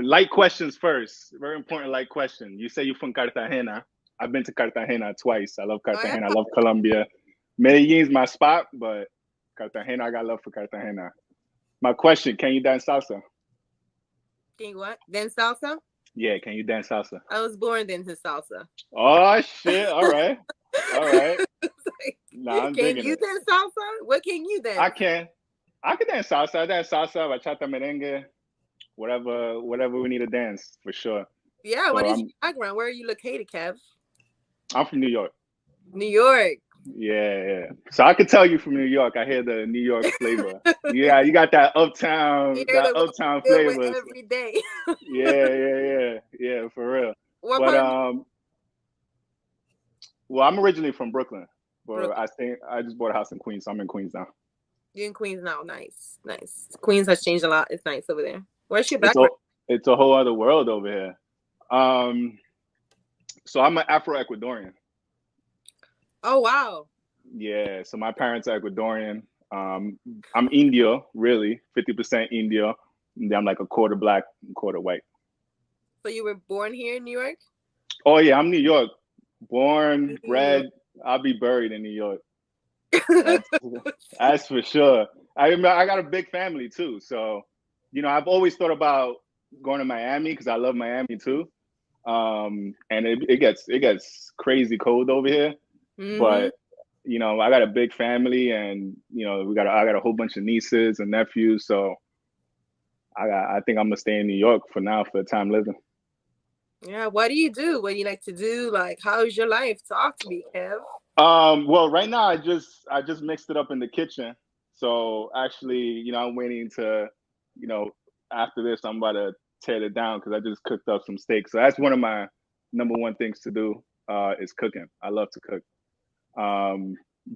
Light questions first. Very important light question. You say you're from Cartagena. I've been to Cartagena twice. I love Oh, yeah. Cartagena. I love Colombia. Medellin's my spot, but Cartagena, I got love for Cartagena. My question, can you dance salsa? Can you what? Then salsa? Yeah, can you dance salsa? I was born into salsa. Oh, shit. All right. All right. Like, Nah, I'm can digging you it. dance salsa? What can you I dance? can. I can dance salsa. I dance salsa, bachata, merengue, whatever we need to dance for sure. Yeah, what So is your background? Where are you located, Kev? I'm from New York. New York. Yeah, yeah. So I could tell you from New York. I hear the New York flavor. Yeah, you got Here that the one uptown I deal with flavor. every day. Yeah, yeah, yeah, yeah, for real. What But part of well, I'm originally from Brooklyn, but Brooklyn? I just bought a house in Queens, so I'm in Queens now. You're in Queens now. Nice, nice. Queens has changed a lot. It's nice over there. Where's your It's a background? it's a whole other world over here. Um, so I'm an Afro-Ecuadorian. Oh wow. Yeah, so my parents are Ecuadorian. I'm Indio, really, 50% Indio. And then I'm like a quarter black, quarter white. So you were born here in New York? Oh yeah, I'm New York, born, New York. bred. I'll be buried in New York. That's that's for sure. I got a big family too, so I've always thought about going to Miami because I love Miami too. And it gets crazy cold over here, Mm-hmm. but I got a big family, and I got a whole bunch of nieces and nephews, so I think I'm gonna stay in New York for now for the time living. Yeah. What do you do? What do you like to do? Like, how's your life? Talk to me, Kev. Well, right now I just mixed it up in the kitchen. So actually, I'm waiting to, you know, after this, I'm about to tear it down because I just cooked up some steak. So that's one of my number one things to do, is cooking. I love to cook.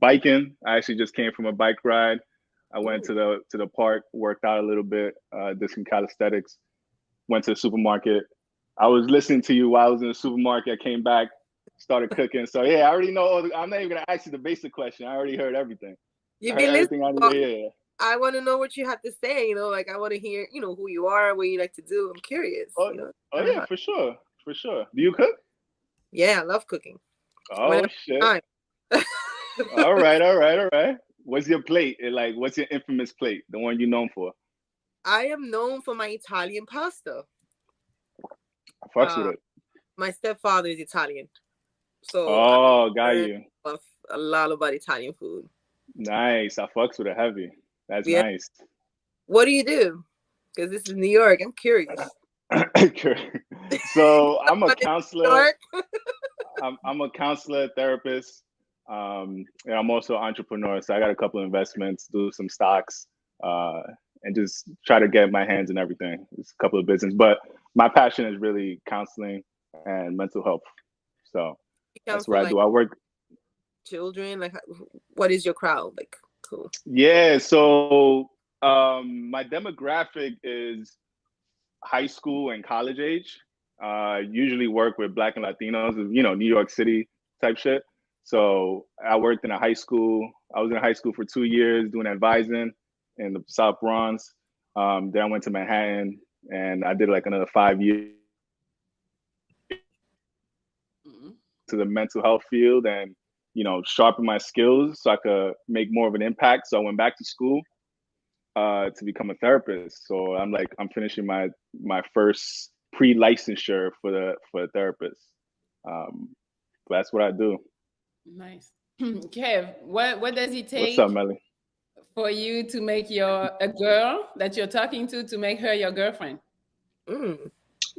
Biking. I actually just came from a bike ride. I went Ooh. to the park, worked out a little bit, did some calisthenics, went to the supermarket. I was listening to you while I was in the supermarket. I came back, started cooking. So yeah, I already know. I'm not even gonna ask you the basic question. I already heard everything. I You've heard been listening. everything I need Well, to hear. I want to know what you have to say. Like I want to hear, who you are, what you like to do. I'm curious. Oh, oh Kind of yeah, hard. for sure, for sure. Do you cook? Yeah, I love cooking. Oh Whenever shit. I have time. All right, all right, all right. What's your plate? Like, what's your infamous plate? The one you're known for? I am known for my Italian pasta. I fucks with Uh, it. my stepfather is Italian, so I Oh, got learned you. a lot about Italian food. Nice. I fucks with it heavy. That's Yeah. nice. What do you do? Because this is New York. I'm curious. So I'm a What is New counselor. York? I'm a counselor, therapist, and I'm also an entrepreneur. So I got a couple of investments, do some stocks, uh, and just try to get my hands in everything. It's a couple of business, but my passion is really counseling and mental health. So You that's counsel what I like do. I work. children. Like, what is your crowd? Like, cool. Yeah. So my demographic is high school and college age. Usually work with Black and Latinos, New York City type shit. So I worked in a high school. I was in high school for 2 years doing advising in the South Bronx. Then I went to Manhattan and I did like another 5 years Mhm. to the mental health field and sharpen my skills so I could make more of an impact. So I went back to school to become a therapist. So I'm finishing my first pre-licensure for a therapist. Um, but that's what I do. Nice. Kev, what does it What's up, take Melly? for you to make your a girl that you're talking to make her your girlfriend? Mm.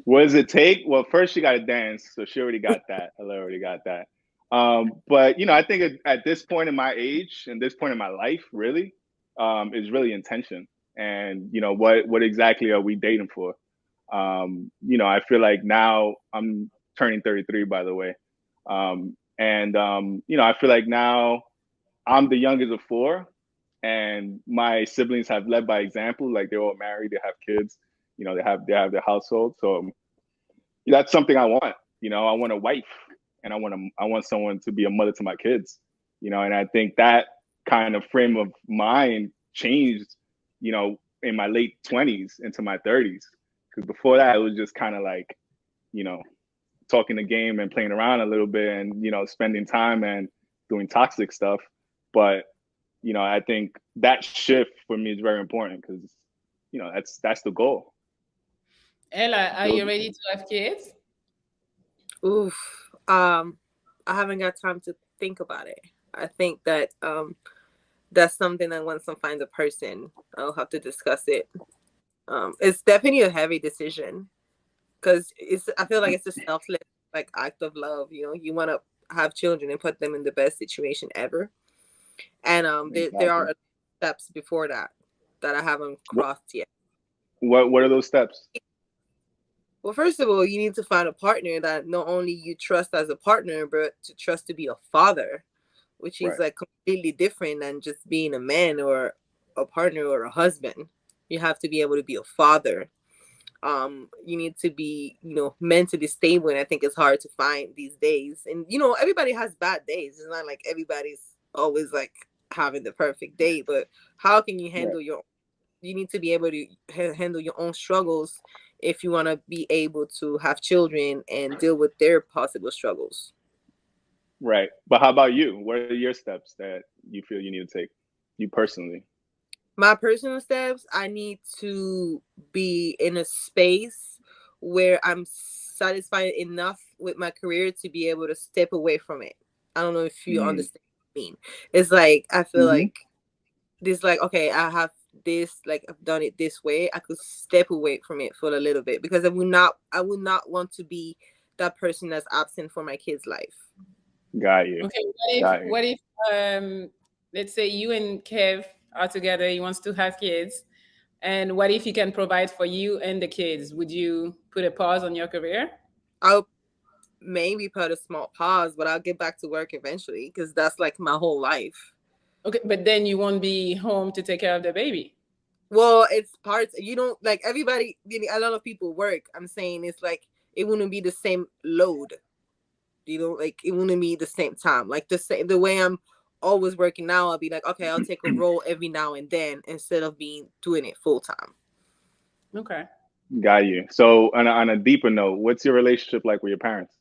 What does it take? Well, first she got to dance, so she already got that. I already got that. But I think at this point in my age and this point in my life, really, is really intention. And what exactly are we dating for? I feel like now I'm turning 33, by the way. And I feel like now I'm the youngest of four, and my siblings have led by example. Like they're all married, they have kids, they have their household. So that's something I want. I want a wife, and I want someone to be a mother to my kids. And I think that kind of frame of mind changed, in my late 20s into my 30s Because before that, it was just kind of like, you know, talking the game and playing around a little bit and, you know, spending time and doing toxic stuff. But, you know, I think that shift for me is very important because, you know, that's the goal. Ella, are you ready to have kids? Oof. I haven't got time to think about it. I think that that's something that once I find a person, I'll have to discuss it. It's definitely a heavy decision because I feel like it's a selfless like act of love. You know, you want to have children and put them in the best situation ever. And there are steps before that I haven't crossed yet. What are those steps? Well, first of all, you need to find a partner that not only you trust as a partner, but to trust to be a father, which is like completely different than just being a man or a partner or a husband. You have to be able to be a father. You need to be, you know, mentally stable, and I think it's hard to find these days. And you know, everybody has bad days. It's not like everybody's always like having the perfect day, but how can you handle you need to be able to handle your own struggles if you want to be able to have children and deal with their possible struggles. Right. But how about you? What are your steps that you feel you need to take, you personally? My personal steps, I need to be in a space where I'm satisfied enough with my career to be able to step away from it. I don't know if you understand what I mean. It's like I feel like this, like, okay, I have this, like I've done it this way. I could step away from it for a little bit because I would not want to be that person that's absent for my kid's life. Got you. Okay, what if let's say you and Kev are together, he wants to have kids, and what if he can provide for you and the kids? Would you put a pause on your career? I'll maybe put a small pause, but I'll get back to work eventually because that's like my whole life. Okay, but then you won't be home to take care of the baby. Well, it's parts, you don't like everybody, a lot of people work. I'm saying it's like it wouldn't be the same load. You know, like it wouldn't be the same time. Like the way I'm always working now, I'll be like, okay, I'll take a role every now and then instead of doing it full time. Okay. Got you. So on a deeper note, what's your relationship like with your parents?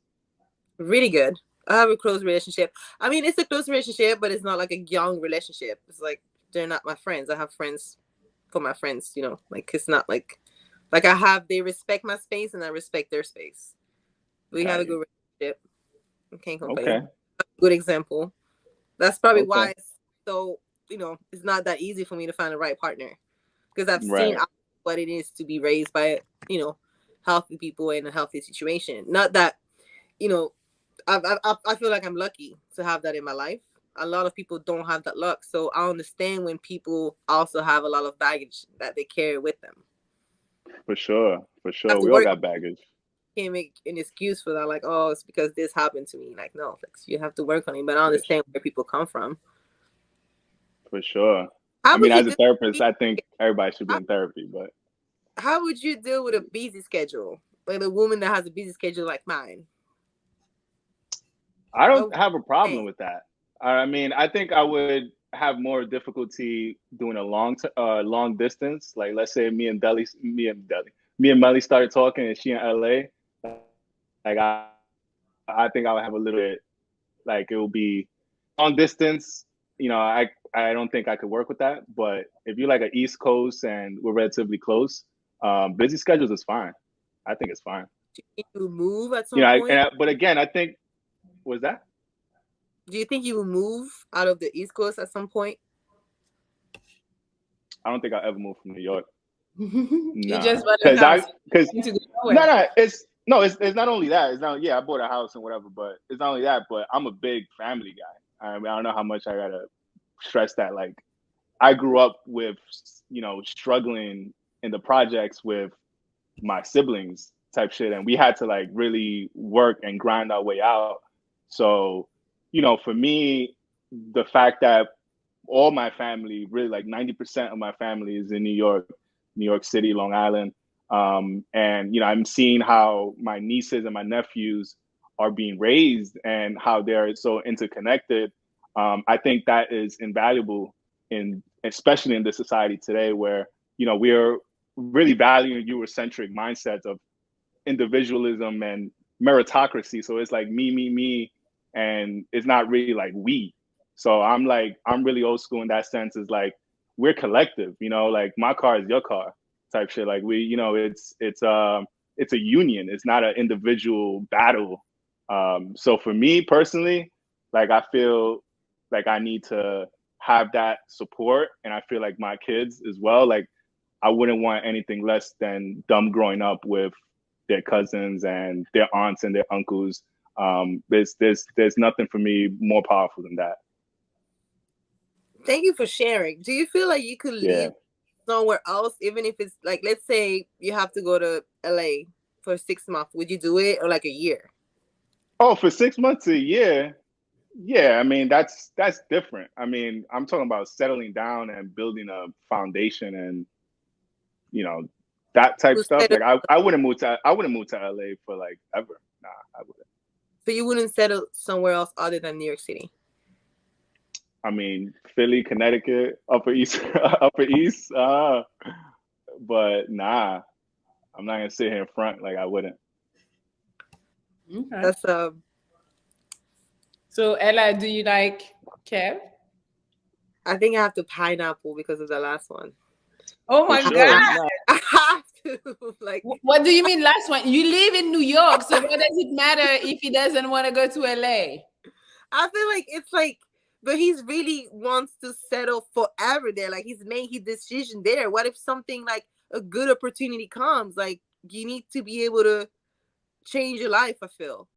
Really good. I have a close relationship. I mean, it's a close relationship, but it's not like a young relationship. It's like they're not my friends. I have friends for my friends, you know, like it's not like they respect my space and I respect their space. We have a good relationship. I can't complain. Okay. Good example. That's probably why it's so, you know, it's not that easy for me to find the right partner because I've seen what it is to be raised by, you know, healthy people in a healthy situation. Not that, you know, I feel like I'm lucky to have that in my life. A lot of people don't have that luck. So I understand when people also have a lot of baggage that they carry with them. For sure. For sure. We all got baggage. Can't make an excuse for that. Like, oh, it's because this happened to me. Like, no, like, you have to work on it. But I understand where people come from. For sure. I mean, as a therapist, I think everybody should be in therapy. But how would you deal with a busy schedule? Like a woman that has a busy schedule like mine? I don't have a problem with that. I mean, I think I would have more difficulty doing a long distance. Like, let's say me and Melly started talking, and she in LA. Like, I think I would have a little bit, like, it will be long distance. You know, I don't think I could work with that. But if you're like an East Coast and we're relatively close, busy schedules is fine. I think it's fine. You move at some point. But again, I think. Was that? Do you think you will move out of the East Coast at some point? I don't think I'll ever move from New York. You just bought a house. It's not only that. It's not. Yeah, I bought a house and whatever, but it's not only that. But I'm a big family guy. I mean, I don't know how much I gotta stress that. Like, I grew up with, you know, struggling in the projects with my siblings type shit, and we had to like really work and grind our way out. So, you know, for me, the fact that all my family, really like 90% of my family is in New York City, Long Island. And, you know, I'm seeing how my nieces and my nephews are being raised and how they're so interconnected. I think that is invaluable especially in this society today where, you know, we're really valuing Eurocentric mindsets of individualism and meritocracy. So it's like me, and it's not really like we. So I'm really old school in that sense. Is like we're collective, you know, like my car is your car type shit. Like we, you know, it's a union. It's not an individual battle. So for me personally, like I feel like I need to have that support, and I feel like my kids as well. Like I wouldn't want anything less than them growing up with their cousins and their aunts and their uncles. There's nothing for me more powerful than that. Thank you for sharing. Do you feel like you could live somewhere else, even if it's like, let's say you have to go to LA for 6 months? Would you do it, or like a year? Oh, for 6 months, a year? Yeah, I mean that's different. I mean, I'm talking about settling down and building a foundation, and you know, that type stuff. Like I wouldn't move to LA for like ever. Nah, I wouldn't. So you wouldn't settle somewhere else other than New York City? I mean, Philly, Connecticut, Upper East, Upper East. But nah, I'm not gonna sit here in front like I wouldn't. Okay. That's So Ella, do you like Kev? I think I have to pineapple because of the last one. Oh my God! I have to. Like, what do you mean last one? You live in New York, so what does it matter if he doesn't want to go to LA? I feel like it's like, but he's really wants to settle forever there. Like he's made his decision there. What if something like a good opportunity comes? Like you need to be able to change your life, I feel.